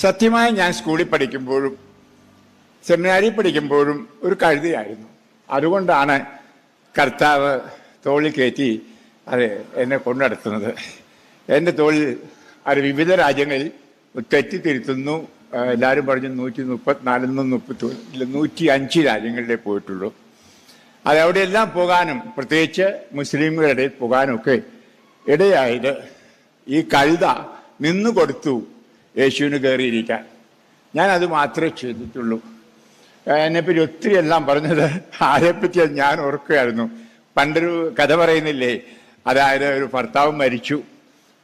സത്യമായി ഞാൻ സ്കൂളിൽ പഠിക്കുമ്പോഴും സെമിനാരിൽ പഠിക്കുമ്പോഴും ഒരു കഴുതയായിരുന്നു. അതുകൊണ്ടാണ് കർത്താവ് തോളിൽ കയറ്റി എന്നെ കൊണ്ടുനടത്തുന്നത്. എൻ്റെ തോളിൽ വിവിധ രാജ്യങ്ങളിൽ തെറ്റിത്തിരുത്തുന്നു. എല്ലാവരും പറഞ്ഞു 135 രാജ്യങ്ങളിലേ പോയിട്ടുള്ളൂ. അവിടെയെല്ലാം പോകാനും പ്രത്യേകിച്ച് മുസ്ലിങ്ങളുടെ ഇടയിൽ പോകാനൊക്കെ ഇടയായത് ഈ കഴുത നിന്നു കൊടുത്തു യേശുവിന് കയറിയിരിക്കാൻ. ഞാനത് മാത്രമേ ചെയ്തിട്ടുള്ളൂ. എന്നെപ്പറ്റി ഒത്തിരി എല്ലാം പറഞ്ഞത് ആരെപ്പറ്റി ഞാൻ ഓർക്കുകയായിരുന്നു. പണ്ടൊരു കഥ പറയുന്നില്ലേ, അതായത് ഒരു ഭർത്താവ് മരിച്ചു,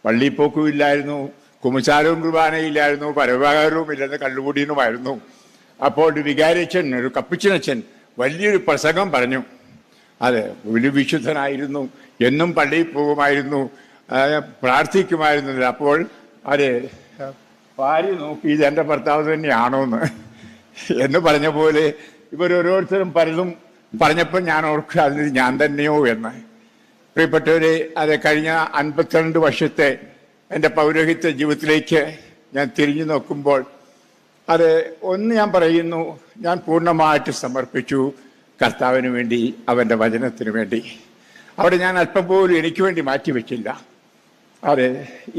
പള്ളിയിൽ പോക്കും ഇല്ലായിരുന്നു, കുമ്പസാരവും കുർബാനയില്ലായിരുന്നു, പരവകാരവും ഇല്ലെന്ന് കള്ളുകൂടിയുമായിരുന്നു. അപ്പോൾ ഒരു വികാരിയച്ഛൻ, ഒരു കപ്പിച്ചനച്ഛൻ വലിയൊരു പ്രസംഗം പറഞ്ഞു. വലിയ വിശുദ്ധനായിരുന്നു, എന്നും പള്ളിയിൽ പോകുമായിരുന്നു, പ്രാർത്ഥിക്കുമായിരുന്നില്ല. അപ്പോൾ ഭാര്യ നോക്കി, ഇതെൻ്റെ ഭർത്താവ് തന്നെയാണോന്ന് എന്ന് പറഞ്ഞ പോലെ ഇവരോരോരുത്തരും പലതും പറഞ്ഞപ്പോൾ ഞാൻ ഓർക്കുക, അതിന് ഞാൻ തന്നെയോ എന്ന്. പ്രിയപ്പെട്ടവരെ, കഴിഞ്ഞ 52 വർഷത്തെ എൻ്റെ പൗരോഹിത്യ ജീവിതത്തിലേക്ക് ഞാൻ തിരിഞ്ഞു നോക്കുമ്പോൾ ഒന്ന് ഞാൻ പറയുന്നു, ഞാൻ പൂർണ്ണമായിട്ട് സമർപ്പിച്ചു കർത്താവിന് വേണ്ടി, അവൻ്റെ വചനത്തിന് വേണ്ടി. അവിടെ ഞാൻ അല്പം പോലും എനിക്ക് വേണ്ടി മാറ്റിവെച്ചില്ല.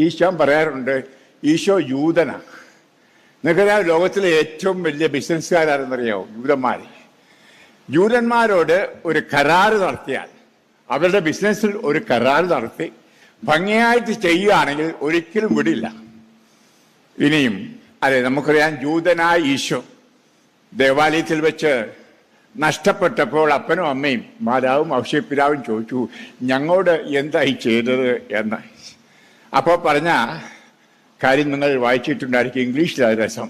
ഈശോ പറയാറുണ്ട്, ഈശോ യൂതനാണ്. നിങ്ങൾക്കറിയാം, ലോകത്തിലെ ഏറ്റവും വലിയ ബിസിനസ്സുകാരാണെന്നറിയാമോ? യൂതന്മാരോട് ഒരു കരാറ് നടത്തിയാൽ, അവരുടെ ബിസിനസ്സിൽ ഒരു കരാറ് നടത്തി ഭംഗിയായിട്ട് ചെയ്യുകയാണെങ്കിൽ ഒരിക്കലും വിടില്ല. ഇനിയും നമുക്കറിയാം, യൂതനായ ഈശോ ദേവാലയത്തിൽ വെച്ച് നഷ്ടപ്പെട്ടപ്പോൾ അപ്പനും അമ്മയും മാതാവും ഔഷപിതാവും ചോദിച്ചു, ഞങ്ങളോട് എന്തായി ചെയ്തത് എന്ന്. അപ്പോൾ പറഞ്ഞ കാര്യം നിങ്ങൾ വായിച്ചിട്ടുണ്ടായിരിക്കും, ഇംഗ്ലീഷിലാണ് രസം.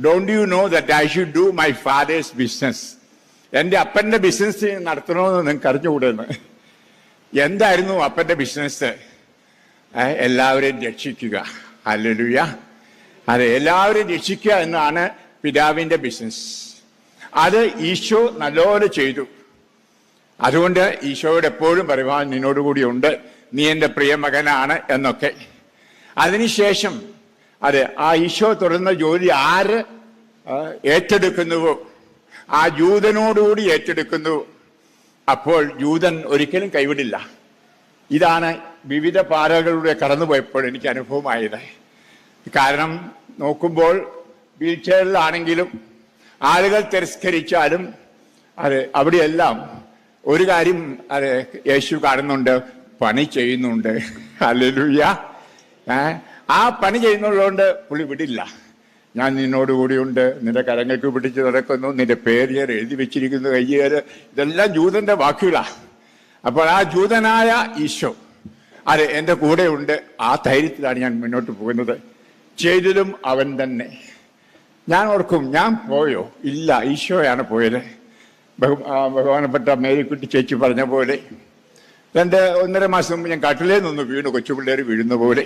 Don't you know that I should do my fathers business? എൻ്റെ അപ്പൻ്റെ ബിസിനസ് നടത്തണമെന്ന് നിങ്ങൾക്ക് അറിഞ്ഞുകൂടെന്ന്. എന്തായിരുന്നു അപ്പൻ്റെ ബിസിനസ്? എല്ലാവരെയും രക്ഷിക്കുക. ഹല്ലേലൂയ. എല്ലാവരെയും രക്ഷിക്കുക എന്നാണ് പിതാവിൻ്റെ ബിസിനസ്. അത് ഈശോ നല്ലപോലെ ചെയ്തു. അതുകൊണ്ട് ഈശോയോട് എപ്പോഴും പറയുവാൻ നിന്നോടുകൂടി ഉണ്ട്, നീ എൻ്റെ പ്രിയ മകനാണ് എന്നൊക്കെ. അതിനുശേഷം ആ ഈശോ തുടർന്ന ജോലി ആര് ഏറ്റെടുക്കുന്നുവോ, ആ ജൂതനോടുകൂടി ഏറ്റെടുക്കുന്നു. അപ്പോൾ ജൂതൻ ഒരിക്കലും കൈവിടില്ല. ഇതാണ് വിവിധ പാതകളിലൂടെ കടന്നുപോയപ്പോൾ എനിക്ക് അനുഭവമായത്. കാരണം നോക്കുമ്പോൾ വീൽ ചെയറിലാണെങ്കിലും ആളുകൾ തിരസ്കരിച്ചാലും അവിടെയെല്ലാം ഒരു കാര്യം യേശു കാണുന്നുണ്ട്, പണി ചെയ്യുന്നുണ്ട്. ഹല്ലേലൂയ. ആ പണി ചെയ്യുന്നതുകൊണ്ട് പുള്ളി വിടില്ല. ഞാൻ നിന്നോടുകൂടിയുണ്ട്, നിന്റെ കരങ്ങൾക്ക് പിടിച്ച് നടക്കുന്നു, നിന്റെ പേര് ഞാൻ എഴുതി വെച്ചിരിക്കുന്നു, കയ്യേറ്. ഇതെല്ലാം ജൂതന്റെ വാക്കുകളാണ്. അപ്പോൾ ആ ജൂതനായ ഈശോ എൻ്റെ കൂടെ ഉണ്ട്. ആ ധൈര്യത്തിലാണ് ഞാൻ മുന്നോട്ട് പോകുന്നത്. ചെയ്തതും അവൻ തന്നെ. ഞാൻ ഓർക്കും, ഞാൻ പോയോ? ഇല്ല, ഈശോയാണ് പോയത്. ബഹുമാനപ്പെട്ട മേരിക്കുട്ടി ചേച്ചി പറഞ്ഞ പോലെ 1.5 മാസം മുമ്പ് ഞാൻ കട്ടിലേ നിന്ന് വീണു, കൊച്ചുപിള്ളേർ വീഴുന്ന പോലെ.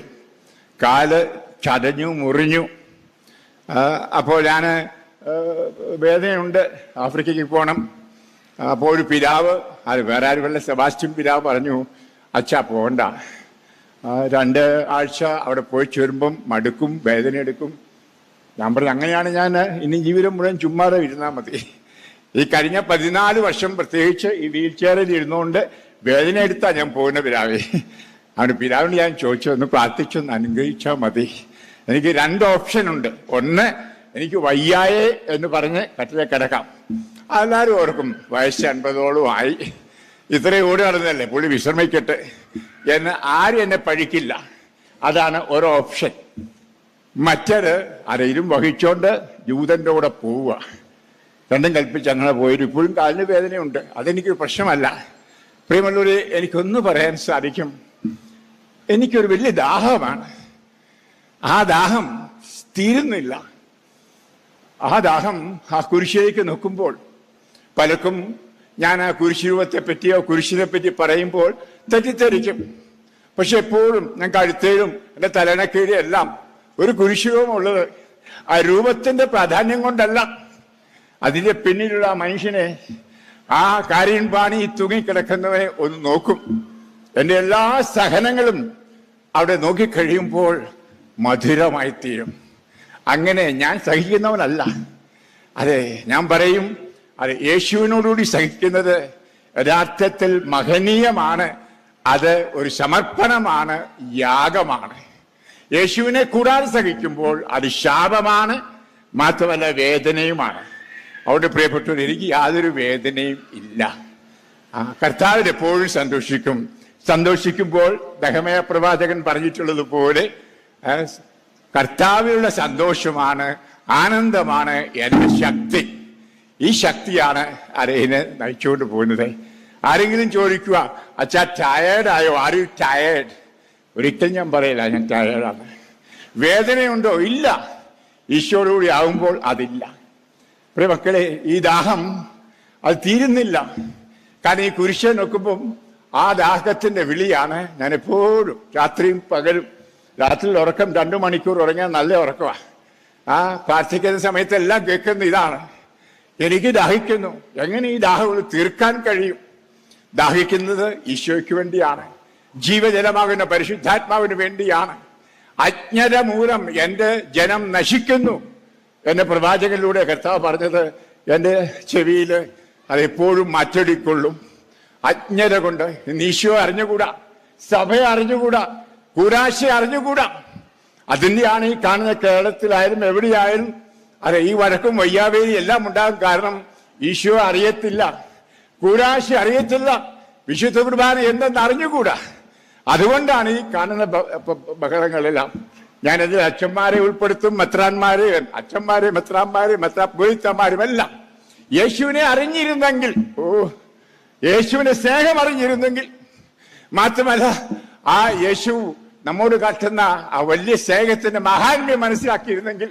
കാല് ചതഞ്ഞു, മുറിഞ്ഞു. അപ്പോൾ ഞാൻ വേദനയുണ്ട്, ആഫ്രിക്കയ്ക്ക് പോകണം. അപ്പോൾ ഒരു പിതാവ്, വേറെ ആരുമല്ല, സെബാസ്റ്റ്യൻ പിതാവ് പറഞ്ഞു, അച്ഛാ പോകണ്ട, 2 ആഴ്ച അവിടെ പോയി ചേരുമ്പം മടുക്കും, വേദന എടുക്കും. ഞാൻ പറഞ്ഞു, അങ്ങനെയാണ് ഞാൻ ഇനി ജീവിതം മുഴുവൻ ചുമ്മാതെ ഇരുന്നാൽ മതി. ഈ കഴിഞ്ഞ 14 വർഷം പ്രത്യേകിച്ച് ഈ വീൽ ചെയറിൽ ഇരുന്നുകൊണ്ട് വേദന എടുത്താൽ ഞാൻ പോകുന്ന പിതാവേ. അവൻ്റെ പിതാവിന് ഞാൻ ചോദിച്ചു, ഒന്ന് പ്രാർത്ഥിച്ചൊന്ന് അനുഗ്രഹിച്ചാൽ മതി. എനിക്ക് 2 ഓപ്ഷൻ ഉണ്ട്. ഒന്ന്, എനിക്ക് വയ്യായേ എന്ന് പറഞ്ഞ് കട്ടിലെ കിടക്കാം. എല്ലാവരും ഓർക്കും വയസ്സ് 50ഓളം ആയി, ഇത്രയും ഓടി നടന്നല്ലേ, പുള്ളി വിശ്രമിക്കട്ടെ എന്ന് ആരും എന്നെ പഴിക്കില്ല. അതാണ് ഒരു ഓപ്ഷൻ. മറ്റത് ഇരും വഹിച്ചോണ്ട് ജൂതൻ്റെ കൂടെ പോവുക. രണ്ടും കൽപ്പിച്ച് അങ്ങനെ പോയിട്ട് ഇപ്പോഴും കാലിന് വേദനയുണ്ട്. അതെനിക്കൊരു പ്രശ്നമല്ല. പ്രിയമുള്ളവരെ, എനിക്കൊന്ന് പറയാൻ സാധിക്കും, എനിക്കൊരു വലിയ ദാഹമാണ്. ആ ദാഹം തീരുന്നില്ല. ആ ദാഹം ആ കുരിശിലേക്ക് നോക്കുമ്പോൾ പലർക്കും ഞാൻ ആ കുരിശുരൂപത്തെ പറ്റിയോ കുരിശിനെ പറ്റി പറയുമ്പോൾ തെറ്റിദ്ധരിക്കും. പക്ഷെ എപ്പോഴും ഞാൻ കഴുത്തേലും എൻ്റെ തലണക്കീഴും എല്ലാം ഒരു കുരിശുരൂപമുള്ളത് ആ രൂപത്തിന്റെ പ്രാധാന്യം കൊണ്ടല്ല, അതിന്റെ പിന്നിലുള്ള മനുഷ്യനെ, ആ കാര്യൻപാണി തൂങ്ങിക്കിടക്കുന്നവനെ ഒന്ന് നോക്കും. എൻ്റെ എല്ലാ സഹനങ്ങളും അവിടെ നോക്കിക്കഴിയുമ്പോൾ മധുരമായി തീരും. അങ്ങനെ ഞാൻ സഹിക്കുന്നവനല്ല. അതെ, ഞാൻ പറയും, അതെ, യേശുവിനോടുകൂടി സഹിക്കുന്നത് യഥാർത്ഥത്തിൽ മഹനീയമാണ്. അത് ഒരു സമർപ്പണമാണ്, യാഗമാണ്. യേശുവിനെ കൂടാതെ സഹിക്കുമ്പോൾ അത് ശാപമാണ്, മാത്രമല്ല വേദനയുമാണ്. അവിടെ പ്രിയപ്പെട്ടവർ, എനിക്ക് യാതൊരു വേദനയും ഇല്ല. കർത്താവിൽ എപ്പോഴും സന്തോഷിക്കുമ്പോൾ ദഹമയ പ്രവാചകൻ പറഞ്ഞിട്ടുള്ളതുപോലെ കർത്താവിലുള്ള സന്തോഷമാണ്, ആനന്ദമാണ് എൻ്റെ ശക്തി. ഈ ശക്തിയാണ് അരയിനെ നയിച്ചുകൊണ്ട് പോകുന്നത്. ആരെങ്കിലും ചോദിക്കുക, അച്ഛാ ടയേർഡായോ? Are you tired? ഒരിക്കലും ഞാൻ പറയില്ല ഞാൻ ടയേർഡാണ്. വേദനയുണ്ടോ? ഇല്ല. ഈശോയോടുകൂടി ആകുമ്പോൾ അതില്ല. പ്രിയ മക്കളെ, ഈ ദാഹം അത് തീരുന്നില്ല. കാരണം ഈ കുരിശൻ നോക്കുമ്പം ആ ദാഹത്തിന്റെ വിളിയാണ്. ഞാൻ എപ്പോഴും രാത്രിയും പകലും, രാത്രിയിൽ ഉറക്കം 2 മണിക്കൂർ ഉറങ്ങാൻ നല്ല ഉറക്കമാണ്. പ്രാർത്ഥിക്കുന്ന സമയത്തെല്ലാം കേൾക്കുന്ന ഇതാണ്, എനിക്ക് ദാഹിക്കുന്നു. എങ്ങനെ ഈ ദാഹം തീർക്കാൻ കഴിയും? ദാഹിക്കുന്നത് ഈശോയ്ക്ക് വേണ്ടിയാണ്, ജീവജലമാകുന്ന പരിശുദ്ധാത്മാവിന് വേണ്ടിയാണ്. അജ്ഞത മൂലം എൻ്റെ ജനം നശിക്കുന്നു എന്ന പ്രവാചകനിലൂടെ കർത്താവ് പറഞ്ഞത് എൻ്റെ ചെവിയിൽ അതെപ്പോഴും മാറ്റടിക്കൊള്ളും. അജ്ഞത കൊണ്ട് ഈശോ അറിഞ്ഞുകൂടാ, സഭ അറിഞ്ഞുകൂടാ, കൂരാശ അറിഞ്ഞുകൂടാ. അതിൻ്റെയാണ് ഈ കാണുന്ന കേരളത്തിലായാലും എവിടെയായാലും അതെ ഈ വഴക്കും വയ്യാവേലി എല്ലാം ഉണ്ടാകും. കാരണം ഈശോ അറിയത്തില്ല, കൂരാശ അറിയത്തില്ല, വിശുദ്ധ കുർബാന എന്തെന്ന് അറിഞ്ഞുകൂടാ. അതുകൊണ്ടാണ് ഈ കാണുന്ന ബഹളങ്ങളെല്ലാം. ഞാനതിൽ അച്ഛന്മാരെ ഉൾപ്പെടുത്തും, മെത്രാന്മാരെ, അച്ഛന്മാരെ, മെത്രാന്മാരെ, മെത്രാപ്പൊലിത്തന്മാരും എല്ലാം. യേശുവിനെ അറിഞ്ഞിരുന്നെങ്കിൽ, യേശുവിനെ സ്നേഹം അറിഞ്ഞിരുന്നെങ്കിൽ, മാത്രമല്ല ആ യേശു നമ്മോട് കാട്ടുന്ന ആ വലിയ സ്നേഹത്തിന്റെ മഹാത്മ്യം മനസ്സിലാക്കിയിരുന്നെങ്കിൽ,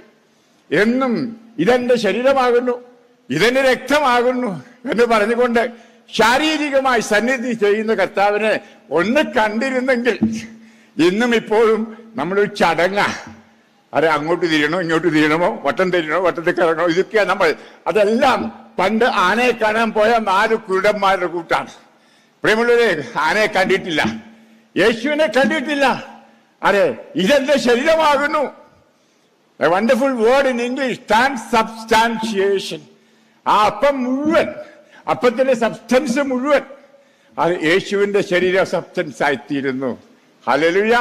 എന്നും ഇതെന്റെ ശരീരമാകുന്നു, ഇതെന്റെ രക്തമാകുന്നു എന്ന് പറഞ്ഞുകൊണ്ട് ശാരീരികമായി സന്നിധി ചെയ്യുന്ന കർത്താവിനെ ഒന്ന് കണ്ടിരുന്നെങ്കിൽ, ഇന്നും ഇപ്പോഴും നമ്മളൊരു ചടങ്ങ. അതെ, അങ്ങോട്ട് തിരിയണോ, ഇങ്ങോട്ട് തിരിയണമോ, വട്ടം തിരിയണോ, വട്ടത്തിൽ കറങ്ങണോ, ഇതൊക്കെയാണ് നമ്മൾ. അതെല്ലാം പണ്ട് ആനയെ കാണാൻ പോയ 4 കുരുടന്മാരുടെ കൂട്ടാണ്. പ്രിയമുള്ളവരെ, ആനയെ കണ്ടിട്ടില്ല, യേശുവിനെ കണ്ടിട്ടില്ല. അതെ, ഇതെന്റെ ശരീരമാകുന്നു. A wonderful word in English, transubstantiation. ആ അപ്പം മുഴുവൻ, അപ്പത്തിന്റെ സബ്സ്റ്റൻസ് മുഴുവൻ അത് യേശുവിന്റെ ശരീര സബ്സ്റ്റൻസ് ആയിത്തീരുന്നു. ഹല്ലേലൂയ.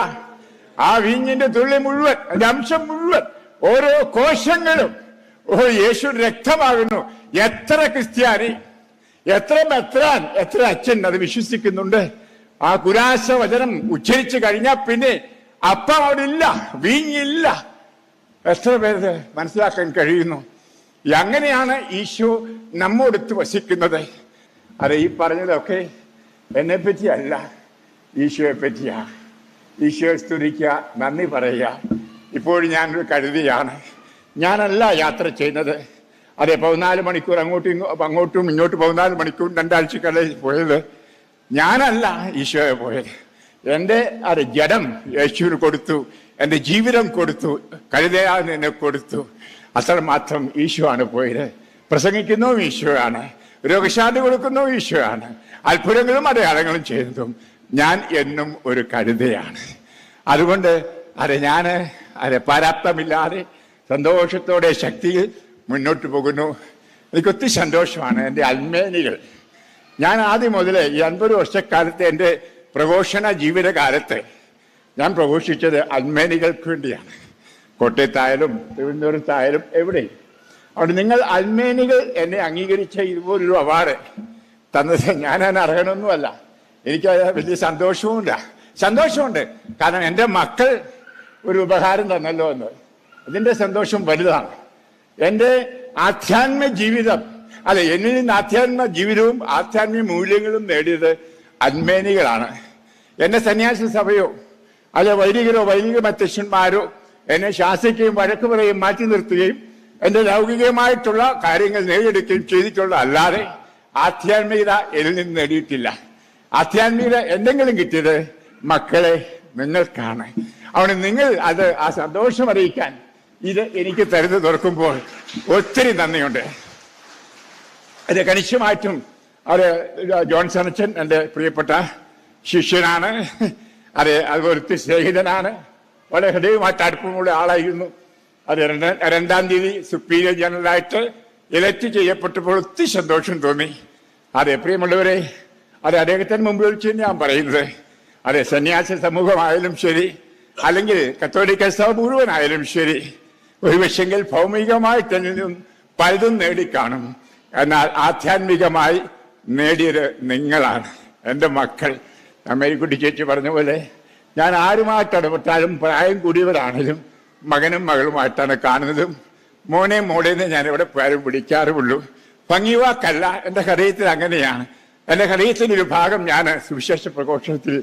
ആ വീഞ്ഞിന്റെ തുള്ളി മുഴുവൻ, അതിന്റെ അംശം മുഴുവൻ, ഓരോ കോശങ്ങളും യേശു രക്തമാകുന്നു. എത്ര ക്രിസ്ത്യാനി, എത്ര മെത്രാൻ, എത്ര അച്ഛൻ അത് വിശ്വസിക്കുന്നുണ്ട്? ആ കുരാശ വചനം ഉച്ചരിച്ചു കഴിഞ്ഞാൽ പിന്നെ അപ്പം അവിടെ ഇല്ല, വീഞ്ഞില്ല. എത്ര പേര് മനസ്സിലാക്കാൻ കഴിയുന്നു? അങ്ങനെയാണ് ഈശോ നമ്മോടൊത്ത് വസിക്കുന്നത്. അതെ, ഈ പറഞ്ഞതൊക്കെ എന്നെ പറ്റിയല്ല, ഈശോയെ പറ്റിയാ. ഈശോയെ സ്തുതിക്കുക, നന്ദി പറയുക. ഇപ്പോഴും ഞാനൊരു കഴുതിയാണ്. ഞാനല്ല യാത്ര ചെയ്യുന്നത്. അതെ, 14 മണിക്കൂർ അങ്ങോട്ടും ഇങ്ങോട്ടും 14 മണിക്കൂർ 2 ആഴ്ചക്കല്ലേ പോയത്. ഞാനല്ല ഈശോയെ പോയത്. എൻ്റെ ജഡം യേശുവിന് കൊടുത്തു, എൻ്റെ ജീവിതം കൊടുത്തു, കഴുതയാൻ എന്നെ കൊടുത്തു. അത്രമാത്രം ഈശോ ആണ് പോയത്. പ്രസംഗിക്കുന്നതും ഈശോയാണ്, രോഗശാന്തി കൊടുക്കുന്നതും ഈശോയാണ്, അത്ഭുതങ്ങളും അടയാളങ്ങളും ചെയ്യുന്നതും ഞാൻ എന്നും ഒരു കഴുതയാണ്. അതുകൊണ്ട് ഞാൻ പാരാപ്തമില്ലാതെ സന്തോഷത്തോടെ ശക്തിയിൽ മുന്നോട്ട് പോകുന്നു. എനിക്കൊത്തിരി സന്തോഷമാണ്. എൻ്റെ അൽമേനികൾ, ഞാൻ ആദ്യം മുതലേ ഈ 50 വർഷക്കാലത്തെ എൻ്റെ പ്രഘോഷണ ജീവിതകാലത്ത് ഞാൻ പ്രഘോഷിച്ചത് അൽമേനികൾക്ക് വേണ്ടിയാണ്. കോട്ടയത്തായാലും തിരുവനന്തപുരത്തായാലും എവിടെയും. അവിടെ നിങ്ങൾ അൽമേനികൾ എന്നെ അംഗീകരിച്ച ഇതുപോലൊരു അവാർഡ് തന്നത് ഞാൻ അർഹനൊന്നുമല്ല. എനിക്ക് വലിയ സന്തോഷമുണ്ട്. കാരണം എൻ്റെ മക്കൾ ഒരു ഉപഹാരം തന്നല്ലോ എന്ന്. ഇതിൻ്റെ സന്തോഷം വലുതാണ്. എൻ്റെ ആധ്യാത്മ ജീവിതം, എന്നിൽ നിന്ന് ആധ്യാത്മ ജീവിതവും ആധ്യാത്മിക മൂല്യങ്ങളും നേടിയത് അൽമേനികളാണ്. എന്നെ സന്യാസി സഭയോ വൈദികരോ വൈദിക മധ്യക്ഷന്മാരോ എന്നെ ശാസിക്കുകയും വഴക്ക് പറയുകയും മാറ്റി നിർത്തുകയും എൻ്റെ ലൗകികമായിട്ടുള്ള കാര്യങ്ങൾ നേടിയെടുക്കുകയും ചെയ്തിട്ടുള്ള അല്ലാതെ ആധ്യാത്മികത എന്നിൽ നിന്ന് നേടിയിട്ടില്ല. ആധ്യാത്മികത എന്തെങ്കിലും കിട്ടിയത് മക്കളെ നിങ്ങൾക്കാണ്. അവിടെ നിങ്ങൾ ആ സന്തോഷം അറിയിക്കാൻ ഇത് എനിക്ക് തരുന്നു തുറക്കുമ്പോൾ ഒത്തിരി നന്ദിയുണ്ട്. അത് കണിശമായിട്ടും ജോൺസൺ അച്ഛൻ എൻ്റെ പ്രിയപ്പെട്ട ശിഷ്യനാണ്. അതുപോലെ സ്നേഹിതനാണ്. വളരെ ഹൃദയമായിട്ട് അടുപ്പമുള്ള ആളായിരുന്നു. അത് 2-ാം തീയതി സുപ്പീരിയർ ജനറലായിട്ട് ഇലക്ട് ചെയ്യപ്പെട്ടപ്പോൾ ഒത്തിരി സന്തോഷം തോന്നി. അതെ പ്രിയമുള്ളവരെ, അത് അദ്ദേഹത്തിന് മുമ്പ് വെച്ച് ഞാൻ പറയുന്നത്, അതെ സന്യാസി സമൂഹമായാലും ശരി, അല്ലെങ്കിൽ കത്തോലിക്ക സഭ മുഴുവനായാലും ശരി, ഒരു പക്ഷെങ്കിൽ ഭൗമികമായി തന്നെ പലതും നേടിക്കാണും. എന്നാൽ ആധ്യാത്മികമായി നേടിയത് നിങ്ങളാണ്, എൻ്റെ മക്കൾ. മേരിക്കുട്ടി ചേച്ചി പറഞ്ഞ പോലെ ഞാൻ ആരുമായിട്ട് ഇടപെട്ടാലും പ്രായം കൂടിയവരാണെങ്കിലും മകനും മകളുമായിട്ടാണ് കാണുന്നതും. മോനെ മോളേന്ന് ഞാൻ ഇവിടെ പേരും വിളിക്കാറുമുള്ളൂ. ഭംഗിവാക്കല്ല, എൻ്റെ ഹൃദയത്തിൽ അങ്ങനെയാണ്. എൻ്റെ ഹൃദയത്തിൻ്റെ ഒരു ഭാഗം ഞാൻ സുവിശേഷ പ്രഘോഷണത്തിൽ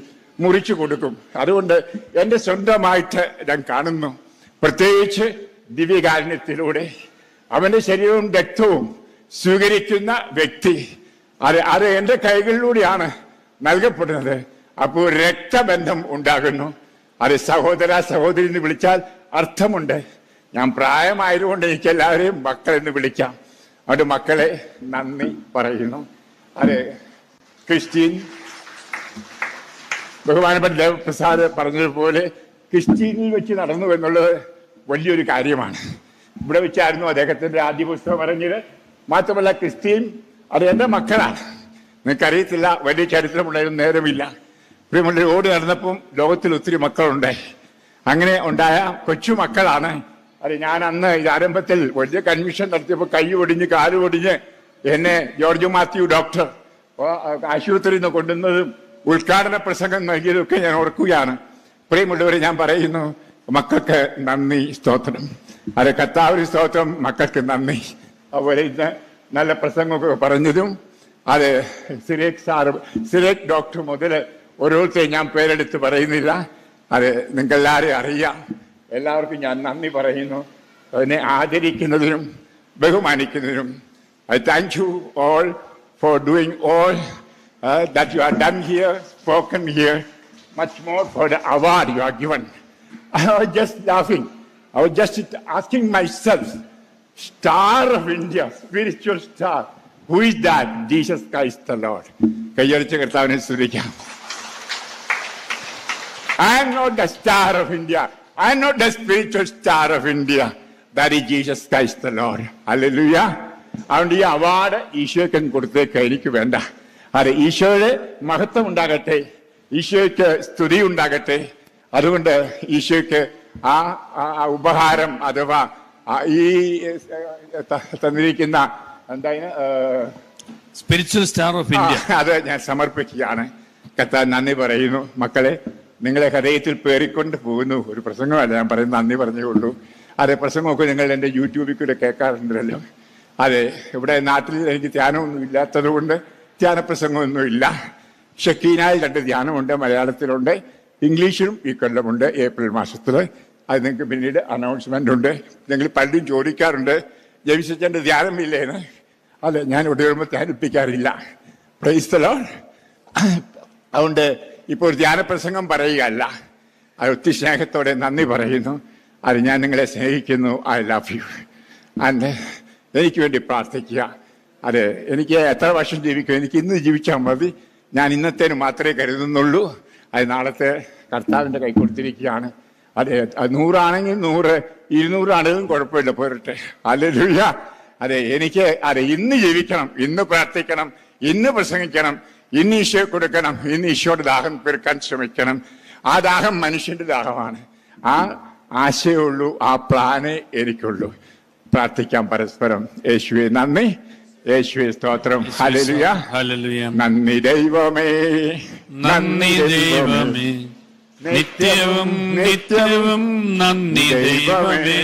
മുറിച്ചു കൊടുക്കും. അതുകൊണ്ട് എൻ്റെ സ്വന്തമായിട്ട് ഞാൻ കാണുന്നു. പ്രത്യേകിച്ച് ദിവ്യകാരുണ്യത്തിലൂടെ അവൻ്റെ ശരീരവും രക്തവും സ്വീകരിക്കുന്ന വ്യക്തി, അത് എൻ്റെ കൈകളിലൂടെയാണ് നൽകപ്പെടുന്നത്. അപ്പോൾ രക്തബന്ധം ഉണ്ടാകുന്നു. അത് സഹോദര സഹോദരി എന്ന് വിളിച്ചാൽ അർത്ഥമുണ്ട്. ഞാൻ പ്രായമായതുകൊണ്ട് എനിക്ക് എല്ലാവരെയും മക്കളെന്ന് വിളിക്കാം. അതുകൊണ്ട് മക്കളെ നന്ദി പറയുന്നു. അത് ക്രിസ്റ്റീൻ, ബഹുമാനപ്പെട്ട ദേവപ്രസാദ് പറഞ്ഞതുപോലെ ക്രിസ്റ്റീനിൽ വെച്ച് നടന്നു എന്നുള്ളത് വലിയൊരു കാര്യമാണ്. ഇവിടെ വെച്ചായിരുന്നു അദ്ദേഹത്തിൻ്റെ ആദ്യ പുസ്തകം ഇറങ്ങിയത്. മാത്രമല്ല ക്രിസ്റ്റീൻ അത് എൻ്റെ മക്കളാണ്. നിങ്ങൾക്കറിയത്തില്ല, വലിയ ചരിത്രമുണ്ടായിരുന്നു, നേരമില്ല. പ്രിയമുള്ള ഓടി നടന്നപ്പം ലോകത്തിൽ ഒത്തിരി മക്കളുണ്ടായി. അങ്ങനെ ഉണ്ടായ കൊച്ചു മക്കളാണ്. അത് ഞാൻ അന്ന് ഇത് ആരംഭത്തിൽ വലിയ കൺവെൻഷൻ നടത്തിയപ്പോൾ കൈ ഒടിഞ്ഞ് കാല് ഒടിഞ്ഞ് എന്നെ ജോർജ് മാത്യു ഡോക്ടർ ആശുപത്രിയിൽ നിന്ന് കൊണ്ടുവന്നതും ഉദ്ഘാടന പ്രസംഗം നൽകിയതൊക്കെ ഞാൻ ഓർക്കുകയാണ്. പ്രിയമുള്ളവരെ, ഞാൻ പറയുന്നു, മക്കൾക്ക് നന്ദി, സ്തോത്രം. അത് കർത്താവിന് സ്തോത്രം, മക്കൾക്ക് നന്ദി. അതുപോലെ ഇന്ന് നല്ല പ്രസംഗമൊക്കെ പറഞ്ഞതും, അത് സിറേഖ് ഡോക്ടർ മുതൽ ഓരോരുത്തരെയും ഞാൻ പേരെടുത്ത് പറയുന്നില്ല. അത് നിങ്ങൾക്കെല്ലാവരെയും അറിയാം. എല്ലാവർക്കും ഞാൻ നന്ദി പറയുന്നു, അതിനെ ആദരിക്കുന്നതിനും ബഹുമാനിക്കുന്നതിനും. I thank you all for doing all that you have done here, spoken here, much more for the award you are given. I was just laughing. I was just asking myself, Star of India, spiritual star, who is that? Jesus Christ the Lord. കയ്യടിച്ച കർത്താവിനെ സ്തുതിക്കാം. I am not the star of India. I am not the spiritual star of India. That is Jesus Christ the Lord. Hallelujah. അതുകൊണ്ട് ഈ award ഈശോയ്ക്ക് കൊടുത്തേക്ക് എനിക്ക് വേണ്ട. അത് ഈശോയുടെ മഹത്വം ഉണ്ടാകട്ടെ, ഈശോയ്ക്ക് സ്തുതി ഉണ്ടാകട്ടെ. അതുകൊണ്ട് ഈശോയ്ക്ക് ആ ഉപഹാരം അഥവാ ഈ തന്നിരിക്കുന്ന എന്തായാലും സ്പിരിച്വൽ സ്റ്റാർ ഓഫ് ഇന്ത്യ അത് ഞാൻ സമർപ്പിക്കുകയാണ്. കർത്താൻ നന്ദി പറയുന്നു. മക്കളെ, നിങ്ങളെ ഹൃദയത്തിൽ പേറിക്കൊണ്ട് പോകുന്നു. ഒരു പ്രസംഗമല്ല ഞാൻ പറയുന്നത്, നന്ദി പറഞ്ഞേ ഉള്ളൂ. അതെ, പ്രസംഗമൊക്കെ നിങ്ങൾ എൻ്റെ യൂട്യൂബിൽ കൂടെ കേൾക്കാറുണ്ടല്ലോ. അതെ, ഇവിടെ നാട്ടിൽ എനിക്ക് ധ്യാനമൊന്നും ഇല്ലാത്തത് കൊണ്ട് ധ്യാനപ്രസംഗമൊന്നും ഇല്ല. ഷക്കീനായി 2 ധ്യാനമുണ്ട്, മലയാളത്തിലുണ്ട്, ഇംഗ്ലീഷിലും ഈ കൊല്ലമുണ്ട്, ഏപ്രിൽ മാസത്തിൽ. അത് നിങ്ങൾക്ക് പിന്നീട് അനൗൺസ്മെൻ്റ് ഉണ്ട്. നിങ്ങൾ പലരും ചോദിക്കാറുണ്ട്, ജെയിംസച്ചൻ്റെ ധ്യാനമില്ലേന്ന്. അതെ, ഞാൻ ഇവിടെ വരുമ്പോൾ ധ്യാനിപ്പിക്കാറില്ല. Praise the Lord. അതുകൊണ്ട് ഇപ്പോൾ ധ്യാനപ്രസംഗം പറയുകയല്ല, അത് ഒത്തിരി സ്നേഹത്തോടെ നന്ദി പറയുന്നു. അത് ഞാൻ നിങ്ങളെ സ്നേഹിക്കുന്നു. I love you. ആൻഡ് എനിക്ക് വേണ്ടി പ്രാർത്ഥിക്കുക. അത് എനിക്ക് എത്ര വർഷം ജീവിക്കും, എനിക്ക് ഇന്ന് ജീവിച്ചാൽ മതി. ഞാൻ ഇന്നത്തേന് മാത്രമേ കരുതുന്നുള്ളൂ. അത് നാളത്തെ കർത്താവിൻ്റെ കൈ കൊടുത്തിരിക്കുകയാണ്. അതെ, 100 ആണെങ്കിൽ 100, 200 ആണെങ്കിലും കുഴപ്പമില്ല, പോരട്ടെ. ഹല്ലേലൂയ. അതെ, എനിക്ക് അതെ ഇന്ന് ജീവിക്കണം, ഇന്ന് പ്രാർത്ഥിക്കണം, ഇന്ന് പ്രസംഗിക്കണം, ഇന്ന് ഈശോയെ കൊടുക്കണം, ഇന്ന് ഈശോയുടെ ദാഹം തീർക്കാൻ ശ്രമിക്കണം. ആ ദാഹം മനുഷ്യന്റെ ദാഹമാണ്. ആ ആശയമുള്ളൂ, ആ പ്ലാനേ എനിക്കുള്ളൂ. പ്രാർത്ഥിക്കാം പരസ്പരം. യേശുവേ നന്ദി, യേശുവേ സ്തോത്രം. Hallelujah, hallelujah. നന്ദി ദൈവമേ, നന്ദി ദൈവമേ, നിത്യവും നിത്യവും നന്ദി ദൈവമേ,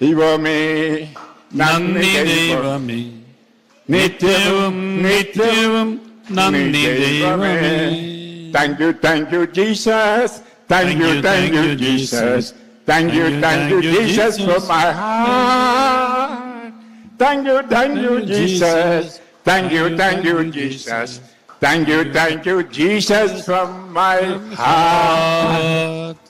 ദൈവമേ നന്ദി ദൈവമേ, നിത്യവും നിത്യവും നന്ദി ദൈവമേ. Thank you, Jesus. Thank you, Jesus. Thank you, Jesus from my heart. Thank you, Jesus. Thank you, Jesus. Thank you, Jesus from my heart.